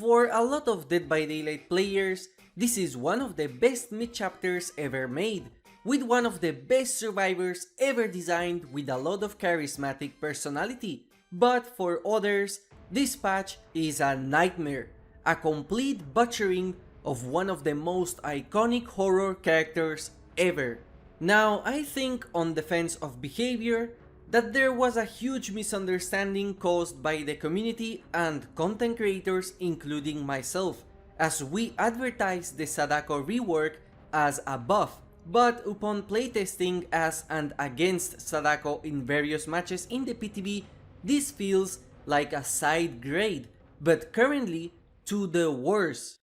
For a lot of Dead by Daylight players, this is one of the best mid-chapters ever made, with one of the best survivors ever designed with a lot of charismatic personality. But for others, this patch is a nightmare, a complete butchering of one of the most iconic horror characters ever. Now, I think on defense of behavior, that there was a huge misunderstanding caused by the community and content creators including myself, as we advertised the Sadako rework as a buff, but upon playtesting as and against Sadako in various matches in the PTB, this feels like a side grade, but currently to the worse.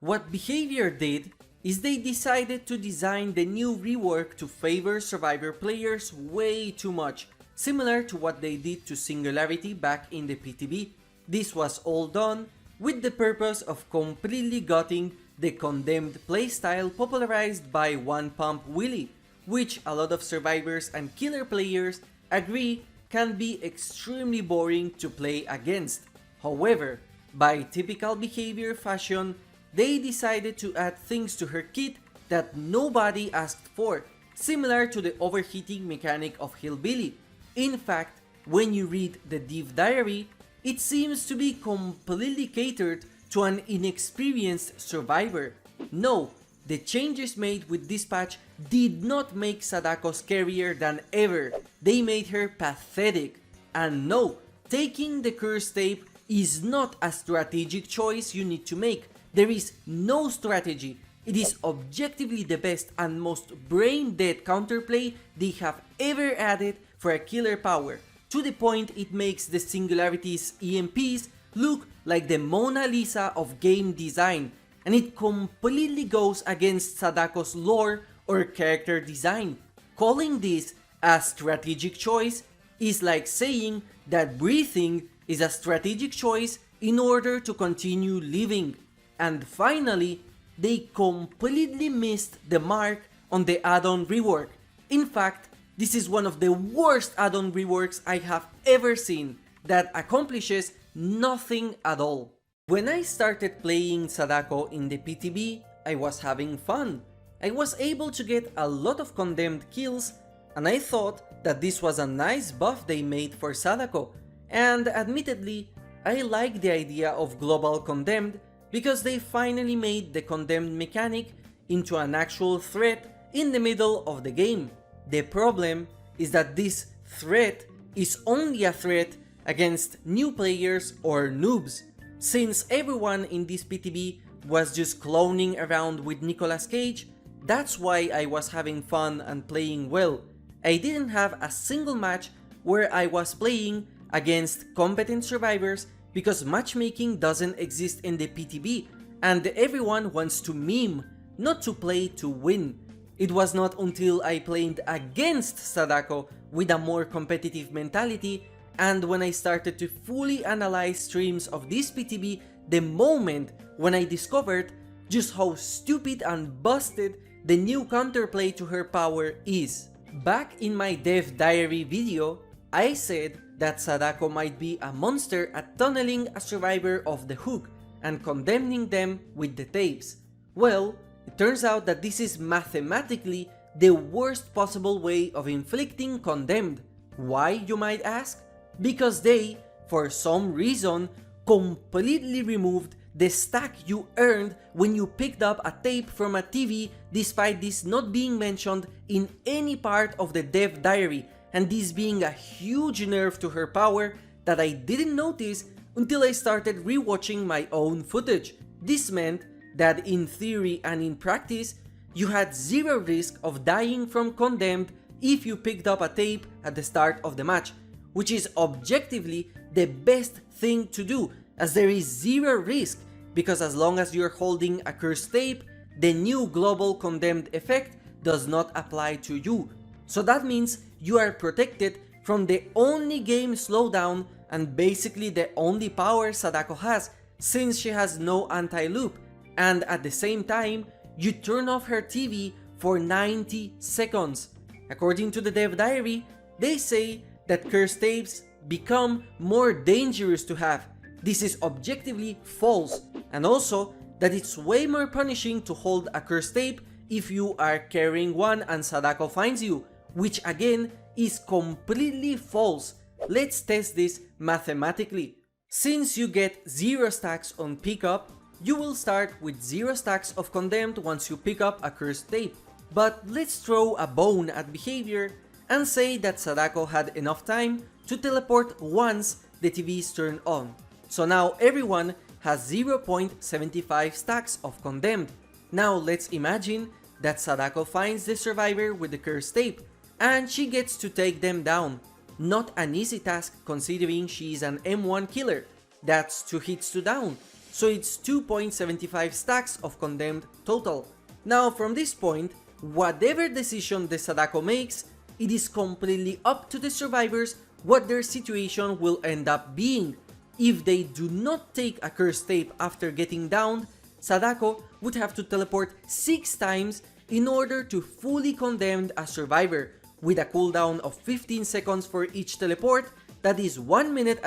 What behavior did is they decided to design the new rework to favor survivor players way too much, similar to what they did to Singularity back in the PTB. This was all done with the purpose of completely gutting the condemned playstyle popularized by One Pump Willy, which a lot of survivors and killer players agree can be extremely boring to play against. However, by typical behavior fashion, they decided to add things to her kit that nobody asked for, similar to the overheating mechanic of Hillbilly. In fact, when you read the Div Diary, it seems to be completely catered to an inexperienced survivor. No, the changes made with this patch did not make Sadako scarier than ever, they made her pathetic. And no, taking the curse tape is not a strategic choice you need to make. There is no strategy. It is objectively the best and most brain-dead counterplay they have ever added for a killer power, to the point it makes the Singularity's EMPs look like the Mona Lisa of game design, and it completely goes against Sadako's lore or character design. Calling this a strategic choice is like saying that breathing is a strategic choice in order to continue living. And finally, they completely missed the mark on the add-on rework. In fact, this is one of the worst add-on reworks I have ever seen, that accomplishes nothing at all. When I started playing Sadako in the PTB, I was having fun. I was able to get a lot of condemned kills, and I thought that this was a nice buff they made for Sadako. And admittedly, I like the idea of global condemned, because they finally made the condemned mechanic into an actual threat in the middle of the game. The problem is that this threat is only a threat against new players or noobs, since everyone in this PTB was just cloning around with Nicolas Cage. That's why I was having fun and playing well. I didn't have a single match where I was playing against competent survivors, because matchmaking doesn't exist in the PTB, and everyone wants to meme, not to play to win. It was not until I played against Sadako with a more competitive mentality, and when I started to fully analyze streams of this PTB, the moment when I discovered just how stupid and busted the new counterplay to her power is. Back in my Dev Diary video, I said that Sadako might be a monster at tunneling a survivor off the hook and condemning them with the tapes. Well, it turns out that this is mathematically the worst possible way of inflicting condemned. Why, you might ask? Because they, for some reason, completely removed the stack you earned when you picked up a tape from a TV, despite this not being mentioned in any part of the Dev Diary, and this being a huge nerf to her power that I didn't notice until I started rewatching my own footage. This meant that in theory and in practice, you had zero risk of dying from condemned if you picked up a tape at the start of the match, which is objectively the best thing to do, as there is zero risk, because as long as you're holding a cursed tape, the new global condemned effect does not apply to you. So that means you are protected from the only game slowdown and basically the only power Sadako has, since she has no anti-loop, and at the same time, you turn off her TV for 90 seconds. According to the Dev Diary, they say that cursed tapes become more dangerous to have, this is objectively false, and also that it's way more punishing to hold a cursed tape if you are carrying one and Sadako finds you, which again is completely false. Let's test this mathematically. Since you get 0 stacks on pickup, you will start with 0 stacks of condemned once you pick up a cursed tape. But let's throw a bone at behavior and say that Sadako had enough time to teleport once the TV is turned on. So now everyone has 0.75 stacks of condemned. Now let's imagine that Sadako finds the survivor with the cursed tape and she gets to take them down. Not an easy task considering she is an M1 killer. That's 2 hits to down, so it's 2.75 stacks of condemned total. Now from this point, whatever decision the Sadako makes, it is completely up to the survivors what their situation will end up being. If they do not take a cursed tape after getting downed, Sadako would have to teleport 6 times in order to fully condemn a survivor, with a cooldown of 15 seconds for each teleport. That is 1.5 minutes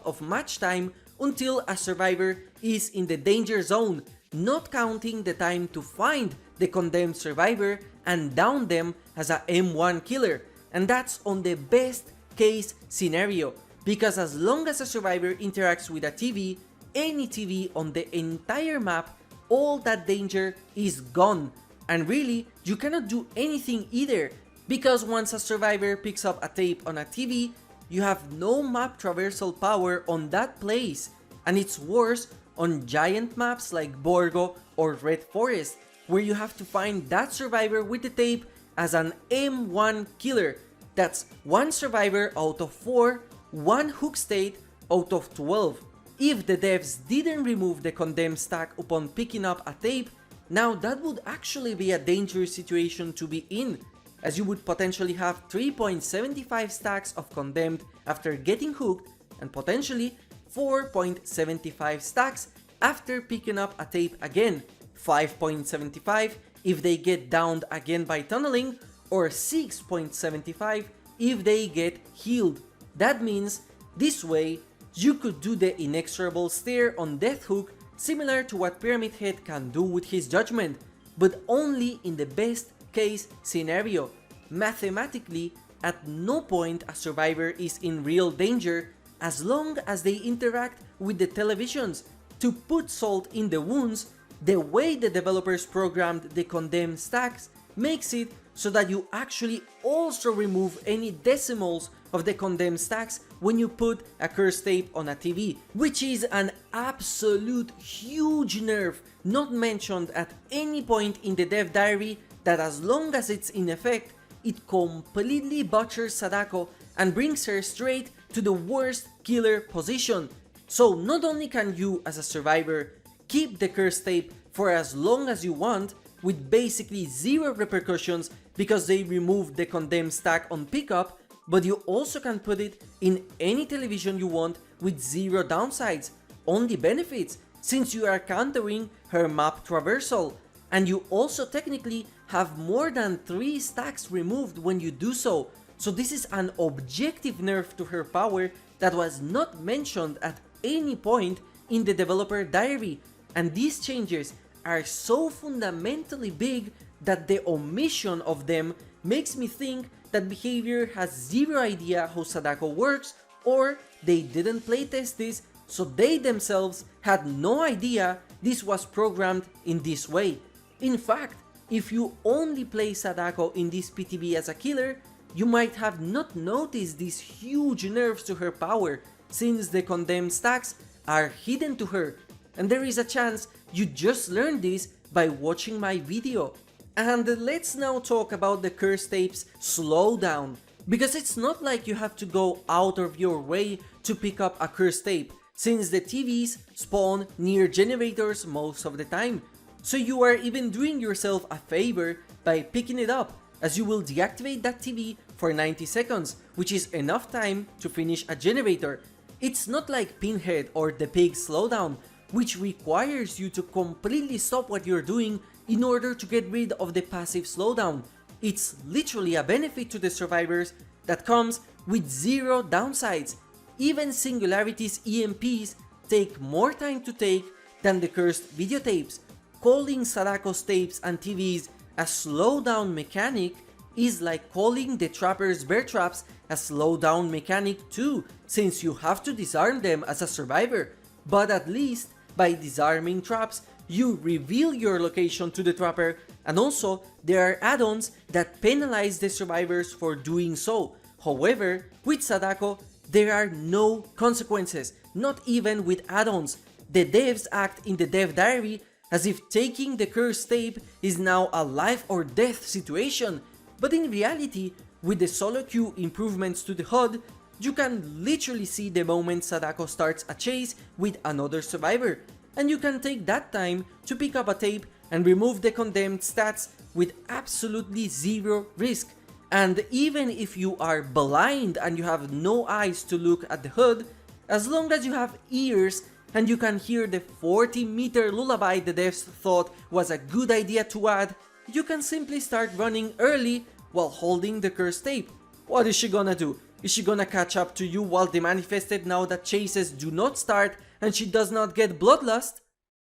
of match time until a survivor is in the danger zone, not counting the time to find the condemned survivor and down them as a M1 killer. And that's on the best case scenario, because as long as a survivor interacts with a TV, any TV on the entire map, all that danger is gone. And really, you cannot do anything either, because once a survivor picks up a tape on a TV, you have no map traversal power on that place. And it's worse on giant maps like Borgo or Red Forest, where you have to find that survivor with the tape as an M1 killer. That's 1 survivor out of 4, 1 hook state out of 12. If the devs didn't remove the condemned stack upon picking up a tape, now that would actually be a dangerous situation to be in, as you would potentially have 3.75 stacks of condemned after getting hooked and potentially 4.75 stacks after picking up a tape again, 5.75 if they get downed again by tunneling, or 6.75 if they get healed. That means this way you could do the inexorable stare on Death Hook, similar to what Pyramid Head can do with his judgment, but only in the best case scenario. Mathematically, at no point a survivor is in real danger as long as they interact with the televisions. To put salt in the wounds, the way the developers programmed the condemned stacks makes it so that you actually also remove any decimals of the condemned stacks when you put a cursed tape on a TV, which is an absolute huge nerf, not mentioned at any point in the dev diary, that as long as it's in effect, it completely butchers Sadako and brings her straight to the worst killer position. So not only can you as a survivor keep the cursed tape for as long as you want, with basically 0 repercussions because they removed the condemned stack on pickup, but you also can put it in any television you want with 0 downsides, only benefits, since you are countering her map traversal, and you also technically have more than 3 stacks removed when you do so. So this is an objective nerf to her power that was not mentioned at any point in the developer diary, and these changes are so fundamentally big that the omission of them makes me think that behavior has 0 idea how Sadako works, or they didn't playtest this, so they themselves had no idea this was programmed in this way. In fact, if you only play Sadako in this PTB as a killer, you might have not noticed these huge nerfs to her power, since the condemned stacks are hidden to her, and there is a chance you just learned this by watching my video. And let's now talk about the cursed tape's slowdown, because it's not like you have to go out of your way to pick up a cursed tape, since the TVs spawn near generators most of the time. So you are even doing yourself a favor by picking it up, as you will deactivate that TV for 90 seconds, which is enough time to finish a generator. It's not like Pinhead or the Pig Slowdown, which requires you to completely stop what you're doing in order to get rid of the passive slowdown. It's literally a benefit to the survivors that comes with 0 downsides. Even Singularity's EMPs take more time to take than the cursed videotapes. Calling Sadako's tapes and TVs a slowdown mechanic is like calling the Trapper's bear traps a slowdown mechanic too, since you have to disarm them as a survivor. But at least, by disarming traps, you reveal your location to the Trapper, and also there are add-ons that penalize the survivors for doing so. However, with Sadako, there are no consequences, not even with add-ons. The devs act in the dev diary as if taking the cursed tape is now a life or death situation, but in reality, with the solo queue improvements to the HUD, you can literally see the moment Sadako starts a chase with another survivor, and you can take that time to pick up a tape and remove the condemned stats with absolutely zero risk. And even if you are blind and you have no eyes to look at the HUD, as long as you have ears and you can hear the 40-meter lullaby the devs thought was a good idea to add, you can simply start running early while holding the cursed tape. What is she gonna do? Is she gonna catch up to you while Demanifested now that chases do not start and she does not get bloodlust?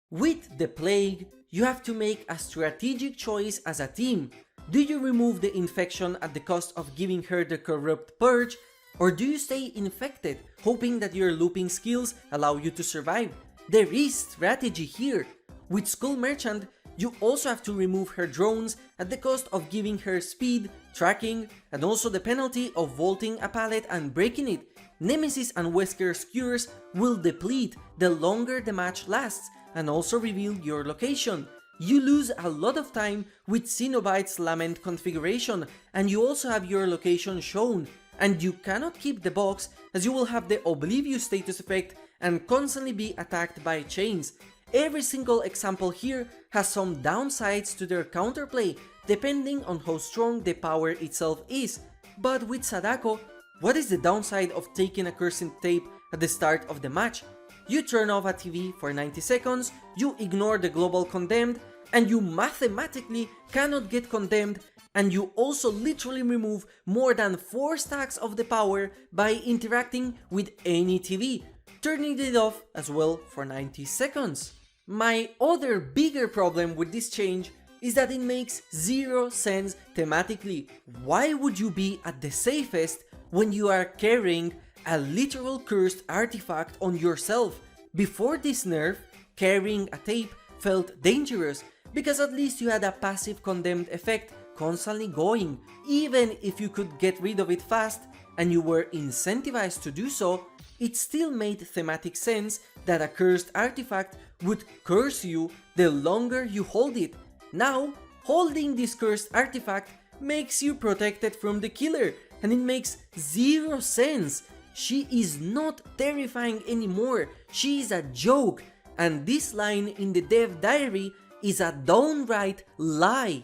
With the plague, you have to make a strategic choice as a team. Do you remove the infection at the cost of giving her the corrupt purge? Or do you stay infected, hoping that your looping skills allow you to survive? There is strategy here. With Skull Merchant, you also have to remove her drones at the cost of giving her speed, tracking, and also the penalty of vaulting a pallet and breaking it. Nemesis and Wesker skewers will deplete the longer the match lasts, and also reveal your location. You lose a lot of time with Cenobite's Lament configuration, and you also have your location shown, and you cannot keep the box as you will have the Oblivious status effect and constantly be attacked by chains. Every single example here has some downsides to their counterplay, depending on how strong the power itself is. But with Sadako, what is the downside of taking a cursed tape at the start of the match? You turn off a TV for 90 seconds, you ignore the global condemned, and you mathematically cannot get condemned, and you also literally remove more than 4 stacks of the power by interacting with any TV, turning it off as well for 90 seconds. My other bigger problem with this change is that it makes zero sense thematically. Why would you be at the safest when you are carrying a literal cursed artifact on yourself? Before this nerf, carrying a tape felt dangerous because at least you had a passive condemned effect constantly going. Even if you could get rid of it fast and you were incentivized to do so, it still made thematic sense that a cursed artifact would curse you the longer you hold it. Now, holding this cursed artifact makes you protected from the killer, and it makes zero sense. She is not terrifying anymore, she is a joke, and this line in the dev diary is a downright lie.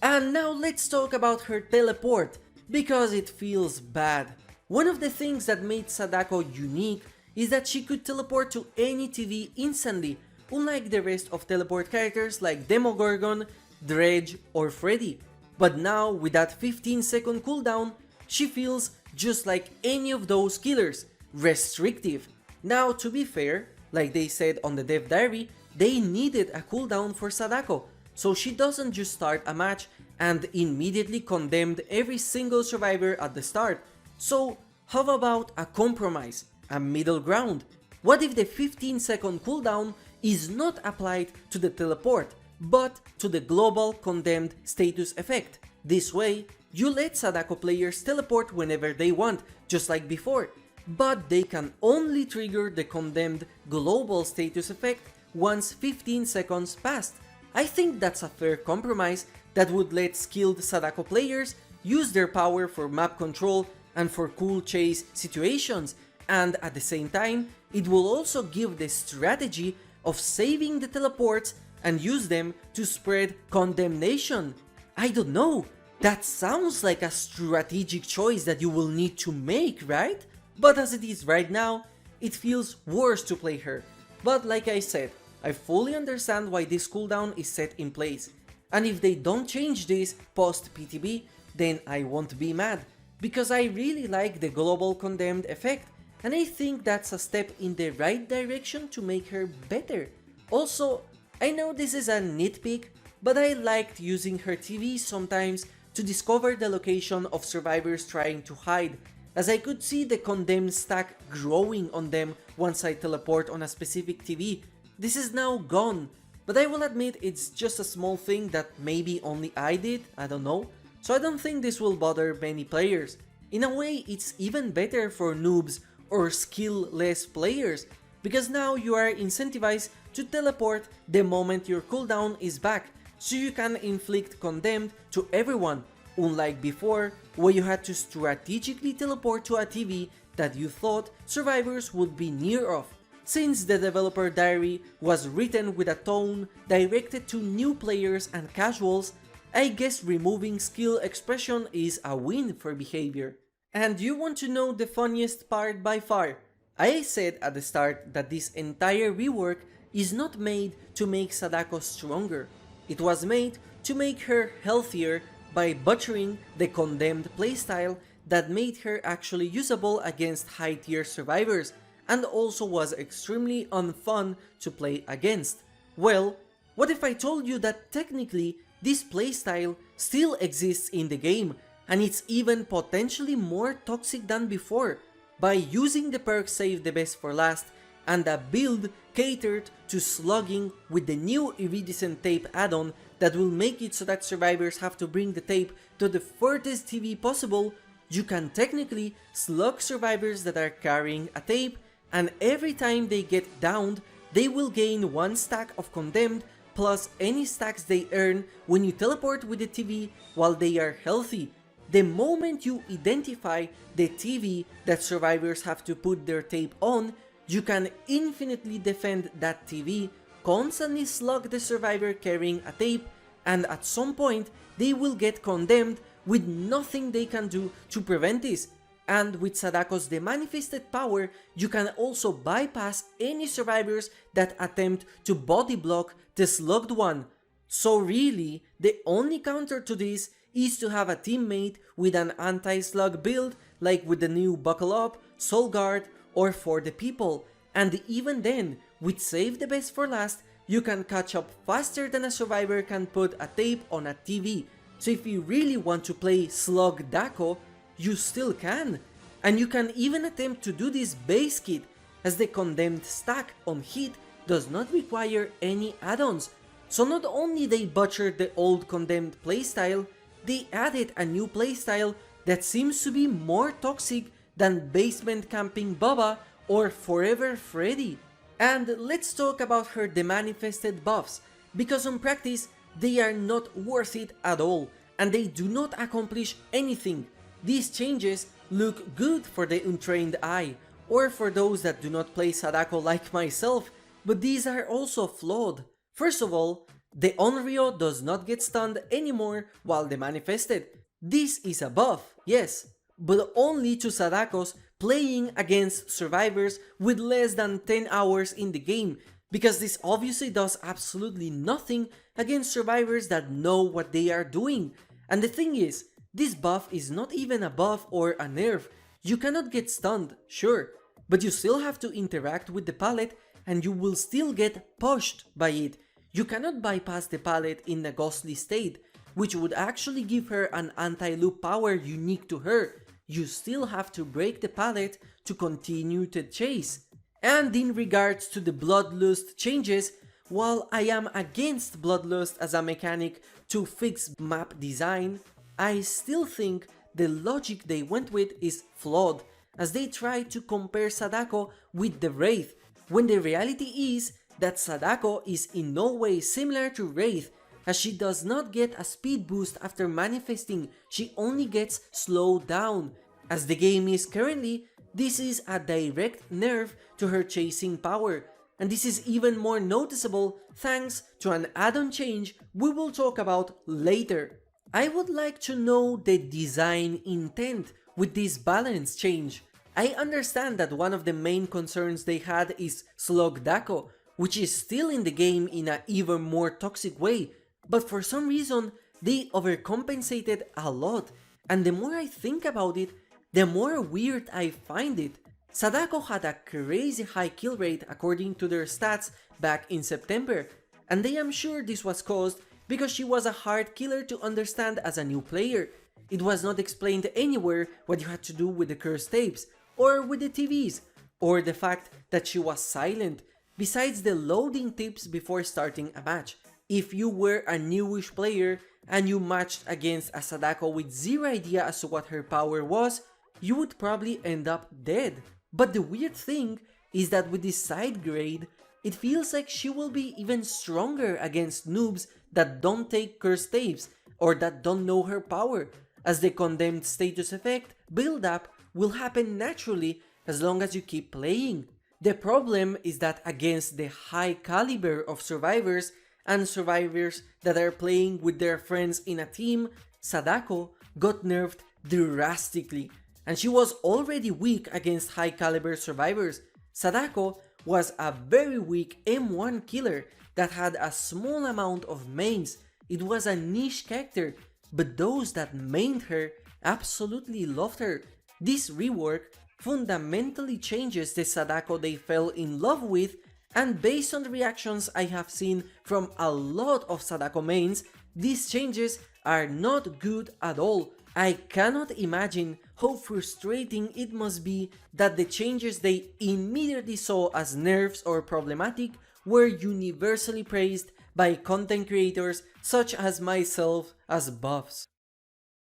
And now let's talk about her teleport, because it feels bad. One of the things that made Sadako unique is that she could teleport to any TV instantly, unlike the rest of teleport characters like Demogorgon, Dredge or Freddy. But now with that 15-second cooldown, she feels just like any of those killers, restrictive. Now to be fair, like they said on the dev diary, they needed a cooldown for Sadako, so she doesn't just start a match and immediately condemned every single survivor at the start. So how about a compromise, a middle ground? What if the 15-second cooldown is not applied to the teleport, but to the global condemned status effect? This way, you let Sadako players teleport whenever they want, just like before, but they can only trigger the condemned global status effect once 15 seconds passed. I think that's a fair compromise that would let skilled Sadako players use their power for map control and for cool chase situations, and at the same time, it will also give the strategy of saving the teleports and use them to spread condemnation. I don't know, that sounds like a strategic choice that you will need to make, right? But as it is right now, it feels worse to play her. But like I said, I fully understand why this cooldown is set in place, and if they don't change this post PTB, then I won't be mad, because I really like the global condemned effect, and I think that's a step in the right direction to make her better. Also, I know this is a nitpick, but I liked using her TV sometimes to discover the location of survivors trying to hide, as I could see the condemned stack growing on them once I teleport on a specific TV. This is now gone, but I will admit it's just a small thing that maybe only I did, I don't know, so I don't think this will bother many players. In a way, it's even better for noobs or skill-less players, because now you are incentivized to teleport the moment your cooldown is back, so you can inflict condemned to everyone, unlike before, where you had to strategically teleport to a TV that you thought survivors would be near of. Since the developer diary was written with a tone directed to new players and casuals, I guess removing skill expression is a win for behavior. And you want to know the funniest part by far? I said at the start that this entire rework is not made to make Sadako stronger. It was made to make her healthier by butchering the condemned playstyle that made her actually usable against high tier survivors, and also was extremely unfun to play against. Well, what if I told you that technically this playstyle still exists in the game, and it's even potentially more toxic than before? By using the perk Save the Best for Last and a build catered to slugging with the new Iridescent Tape add-on that will make it so that survivors have to bring the tape to the furthest TV possible, you can technically slug survivors that are carrying a tape, and every time they get downed, they will gain 1 stack of condemned plus any stacks they earn when you teleport with the TV while they are healthy. The moment you identify the TV that survivors have to put their tape on, you can infinitely defend that TV, constantly slug the survivor carrying a tape, and at some point they will get condemned with nothing they can do to prevent this. And with Sadako's Demanifested power, you can also bypass any survivors that attempt to body block the slugged one. So really, the only counter to this is to have a teammate with an anti-slug build, like with the new Buckle Up, Soul Guard, or For the People. And even then, with Save the Best for Last, you can catch up faster than a survivor can put a tape on a TV. So if you really want to play Slugdako, you still can. And you can even attempt to do this base kit, as the condemned stack on hit does not require any add-ons. So not only they butchered the old condemned playstyle, they added a new playstyle that seems to be more toxic than basement camping Bubba or Forever Freddy. And let's talk about her Demanifested buffs, because on practice they are not worth it at all, and they do not accomplish anything. These changes look good for the untrained eye, or for those that do not play Sadako like myself, but these are also flawed. First of all, the Onryo does not get stunned anymore while Demanifested. This is a buff, yes, but only to Sadako's playing against survivors with less than 10 hours in the game, because this obviously does absolutely nothing against survivors that know what they are doing. And the thing is, this buff is not even a buff or a nerf. You cannot get stunned, sure, but you still have to interact with the palette and you will still get pushed by it. You cannot bypass the palette in a ghostly state, which would actually give her an anti-loop power unique to her. You still have to break the palette to continue the chase. And in regards to the Bloodlust changes, while I am against Bloodlust as a mechanic to fix map design, I still think the logic they went with is flawed, as they try to compare Sadako with the Wraith, when the reality is that Sadako is in no way similar to Wraith, as she does not get a speed boost after manifesting, she only gets slowed down. As the game is currently, this is a direct nerf to her chasing power, and this is even more noticeable thanks to an add-on change we will talk about later. I would like to know the design intent with this balance change. I understand that one of the main concerns they had is Slugdako, which is still in the game in an even more toxic way, but for some reason they overcompensated a lot, and the more I think about it, the more weird I find it. Sadako had a crazy high kill rate according to their stats back in September, and I am sure this was caused because she was a hard killer to understand as a new player. It was not explained anywhere what you had to do with the cursed tapes, or with the TVs, or the fact that she was silent, besides the loading tips before starting a match. If you were a newish player and you matched against a Sadako with zero idea as to what her power was, you would probably end up dead. But the weird thing is that with this side grade, it feels like she will be even stronger against noobs that don't take cursed tapes or that don't know her power, as the condemned status effect build up will happen naturally as long as you keep playing. The problem is that against the high caliber of survivors and survivors that are playing with their friends in a team, Sadako got nerfed drastically, and she was already weak against high caliber survivors. Sadako was a very weak M1 killer that had a small amount of mains. It was a niche character, but those that mained her absolutely loved her. This rework fundamentally changes the Sadako they fell in love with, and based on the reactions I have seen from a lot of Sadako mains, these changes are not good at all. I cannot imagine how frustrating it must be that the changes they immediately saw as nerfs or problematic were universally praised by content creators such as myself as buffs.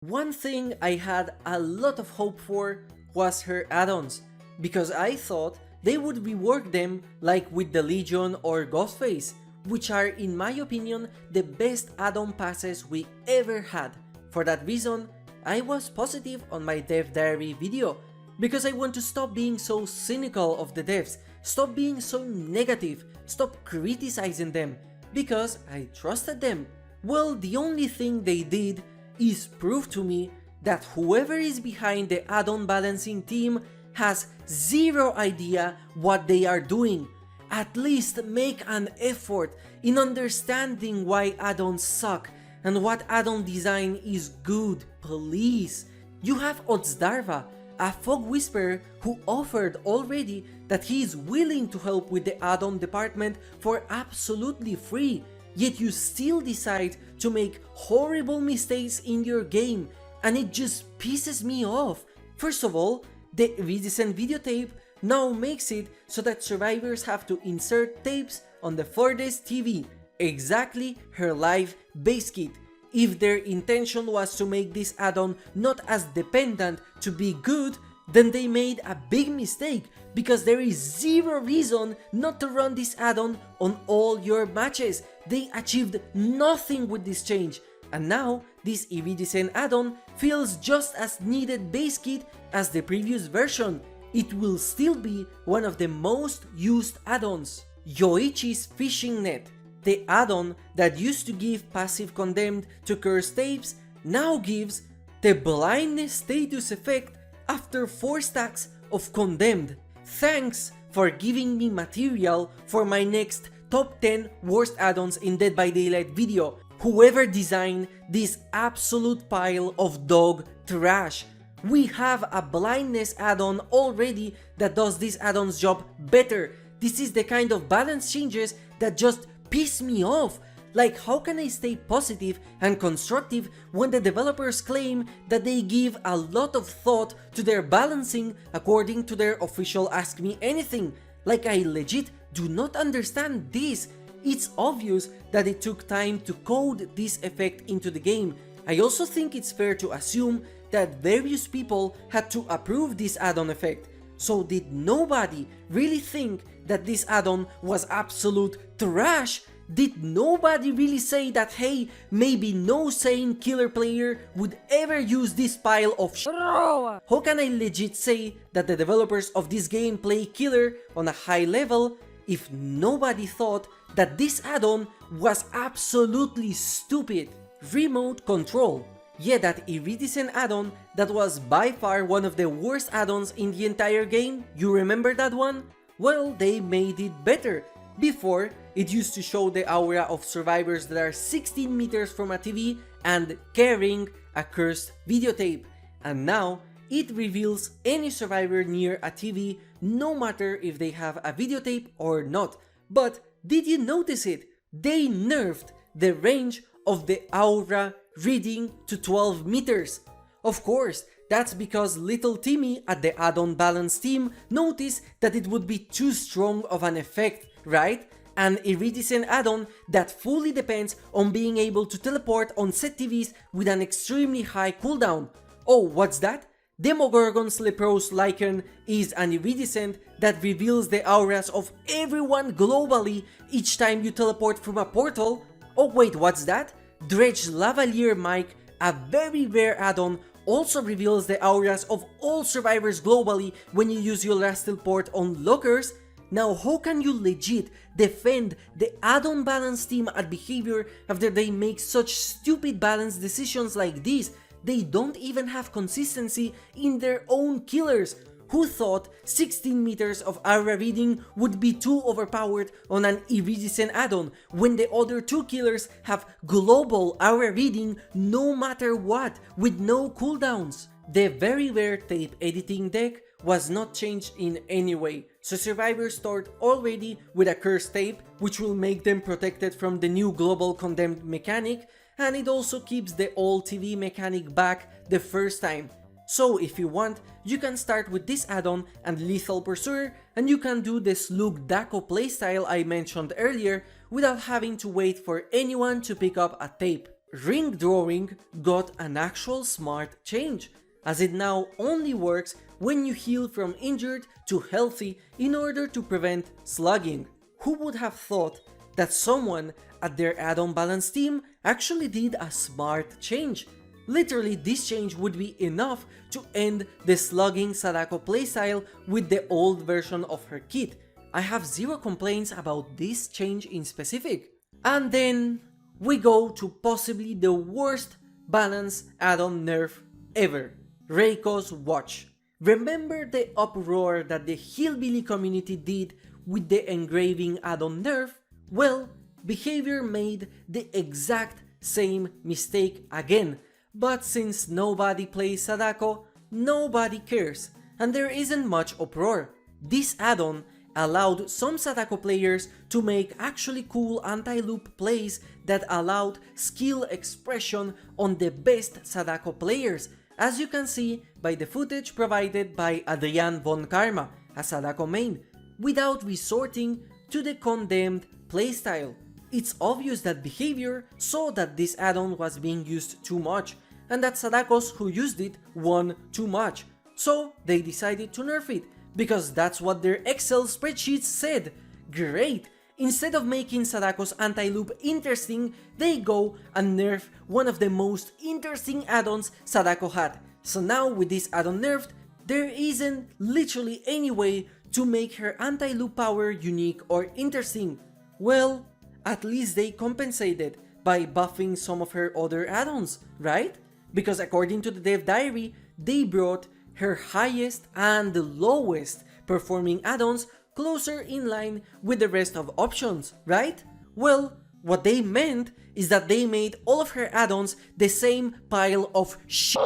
One thing I had a lot of hope for was her add-ons, because I thought they would rework them like with the Legion or Ghostface, which are in my opinion the best add-on passes we ever had. For that reason, I was positive on my dev diary video, because I want to stop being so cynical of the devs, stop being so negative, stop criticizing them, because I trusted them. Well, the only thing they did is prove to me that whoever is behind the add-on balancing team has zero idea what they are doing. At least make an effort in understanding why add-ons suck and what add-on design is good, please. You have Odzdarva, a fog whisperer who offered already that he is willing to help with the add-on department for absolutely free, yet you still decide to make horrible mistakes in your game, and it just pisses me off. First of all, the Iridescent video tape now makes it so that survivors have to insert tapes on the furthest TV, exactly her live base kit. If their intention was to make this add-on not as dependent to be good, then they made a big mistake, because there is zero reason not to run this add-on on all your matches. They achieved nothing with this change, and now this Iridescent add-on feels just as needed base kit as the previous version. It will still be one of the most used add-ons. Yoichi's Fishing Net, the add-on that used to give passive condemned to cursed tapes, now gives the blindness status effect after 4 stacks of condemned. Thanks for giving me material for my next top 10 worst add-ons in Dead by Daylight video. Whoever designed this absolute pile of dog trash. We have a blindness add-on already that does this add-on's job better. This is the kind of balance changes that just piss me off. Like, how can I stay positive and constructive when the developers claim that they give a lot of thought to their balancing according to their official Ask Me Anything? Like, I legit do not understand this. It's obvious that it took time to code this effect into the game. I also think it's fair to assume that various people had to approve this add-on effect. So did nobody really think that this add-on was absolute trash? Did nobody really say that, hey, maybe no sane killer player would ever use this pile of shit? How can I legit say that the developers of this game play killer on a high level if nobody thought that this add-on was absolutely stupid? Remote control. Yeah, that Iridescent add-on that was by far one of the worst add-ons in the entire game, you remember that one? Well, they made it better. Before, it used to show the aura of survivors that are 16 meters from a TV and carrying a cursed videotape. And now, it reveals any survivor near a TV, no matter if they have a videotape or not. But did you notice it? They nerfed the range of the aura reading to 12 meters. Of course, that's because little Timmy at the Addon Balance team noticed that it would be too strong of an effect, right? An iridescent add-on that fully depends on being able to teleport on set TVs with an extremely high cooldown. Oh, what's that? Demogorgon's Leprose Lycan is an iridescent that reveals the auras of everyone globally each time you teleport from a portal. Oh wait, what's that? Dredge Lavalier Mike, a very rare add-on, also reveals the auras of all survivors globally when you use your last teleport on lockers. Now how can you legit defend the Addon Balance team at behavior after they make such stupid balance decisions like this? They don't even have consistency in their own killers. Who thought 16 meters of aura reading would be too overpowered on an iridescent add-on when the other two killers have global aura reading no matter what, with no cooldowns? The very rare tape editing deck was not changed in any way, so survivors start already with a cursed tape, which will make them protected from the new global condemned mechanic, and it also keeps the old TV mechanic back the first time. So if you want, you can start with this add-on and Lethal Pursuer, and you can do the Slugdako playstyle I mentioned earlier without having to wait for anyone to pick up a tape. Ring Drawing got an actual smart change, as it now only works when you heal from injured to healthy in order to prevent slugging. Who would have thought that someone at their Addon Balance team actually did a smart change? Literally, this change would be enough to end the slugging Sadako playstyle with the old version of her kit. I have zero complaints about this change in specific. And then we go to possibly the worst balance add-on nerf ever, Reiko's Watch. Remember the uproar that the Hillbilly community did with the engraving add-on nerf? Well, behavior made the exact same mistake again, but since nobody plays Sadako, nobody cares, and there isn't much uproar. This add-on allowed some Sadako players to make actually cool anti-loop plays that allowed skill expression on the best Sadako players, as you can see by the footage provided by Adrian von Karma, a Sadako main, without resorting to the condemned playstyle. It's obvious that behavior saw that this add-on was being used too much, and that Sadakos who used it won too much, so they decided to nerf it, because that's what their Excel spreadsheets said. Great! Instead of making Sadako's anti-loop interesting, they go and nerf one of the most interesting add-ons Sadako had. So now with this add-on nerfed, there isn't literally any way to make her anti-loop power unique or interesting. Well, at least they compensated by buffing some of her other add-ons, right? Because according to the dev diary, they brought her highest and the lowest performing add-ons closer in line with the rest of options, right? Well, what they meant is that they made all of her add-ons the same pile of shit.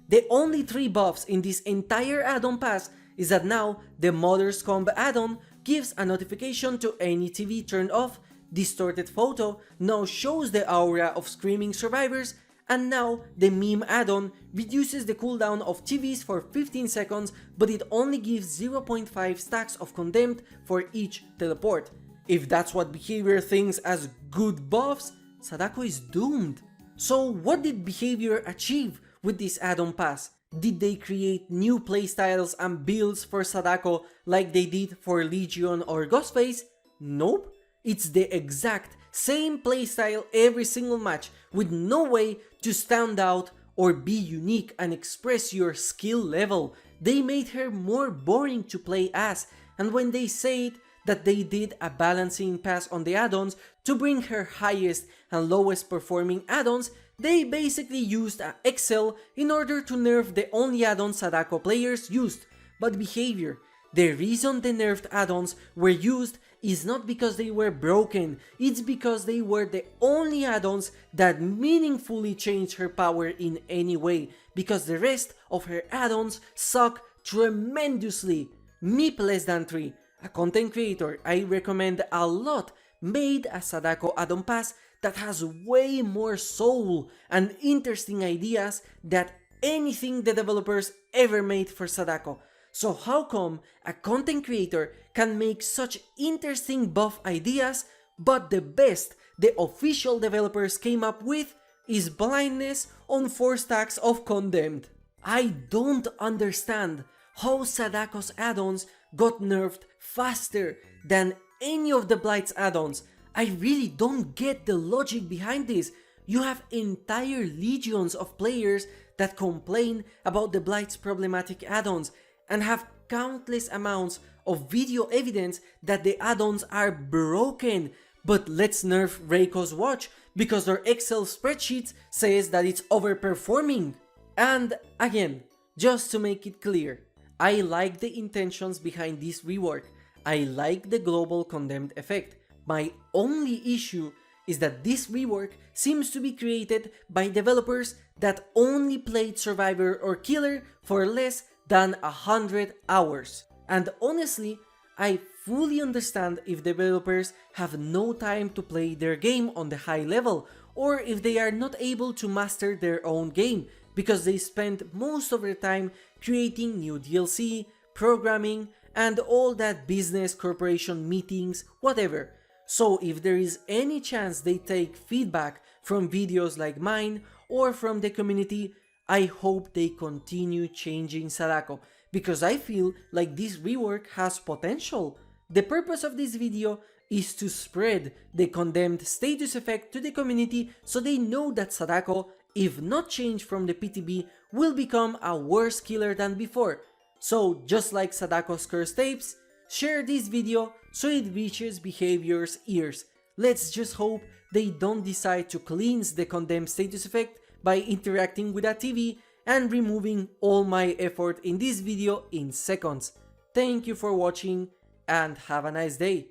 The only 3 buffs in this entire add-on pass is that now the Mother's Comb add-on gives a notification to any TV turned off, distorted photo now shows the aura of screaming survivors, and now the meme add-on reduces the cooldown of TVs for 15 seconds, but it only gives 0.5 stacks of condemned for each teleport. If that's what behavior thinks as good buffs, Sadako is doomed. So what did behavior achieve with this add-on pass? Did they create new playstyles and builds for Sadako like they did for Legion or Ghostface? Nope. It's the exact same playstyle every single match, with no way to stand out or be unique and express your skill level. They made her more boring to play as, and when they said that they did a balancing pass on the add-ons to bring her highest and lowest performing add-ons, they basically used an Excel in order to nerf the only add-on Sadako players used. But behavior, the reason the nerfed add-ons were used is not because they were broken, it's because they were the only add-ons that meaningfully changed her power in any way, because the rest of her add-ons suck tremendously. Meep less than 3, a content creator I recommend a lot, made a Sadako add-on pass that has way more soul and interesting ideas than anything the developers ever made for Sadako. So how come a content creator can make such interesting buff ideas, but the best the official developers came up with is blindness on 4 stacks of Condemned? I don't understand how Sadako's add-ons got nerfed faster than any of the Blight's add-ons. I really don't get the logic behind this. You have entire legions of players that complain about the Blight's problematic add-ons and have countless amounts of video evidence that the add-ons are broken. But let's nerf Reiko's watch because their Excel spreadsheet says that it's overperforming. And again, just to make it clear, I like the intentions behind this rework. I like the global condemned effect. My only issue is that this rework seems to be created by developers that only played Survivor or Killer for less than 100 hours. And honestly, I fully understand if developers have no time to play their game on the high level, or if they are not able to master their own game, because they spend most of their time creating new DLC, programming, and all that business, corporation meetings, whatever. So if there is any chance they take feedback from videos like mine or from the community, I hope they continue changing Sadako, because I feel like this rework has potential. The purpose of this video is to spread the condemned status effect to the community so they know that Sadako, if not changed from the PTB, will become a worse killer than before. So just like Sadako's cursed tapes, share this video so it reaches behavior's ears. Let's just hope they don't decide to cleanse the condemned status effect by interacting with a TV and removing all my effort in this video in seconds. Thank you for watching and have a nice day.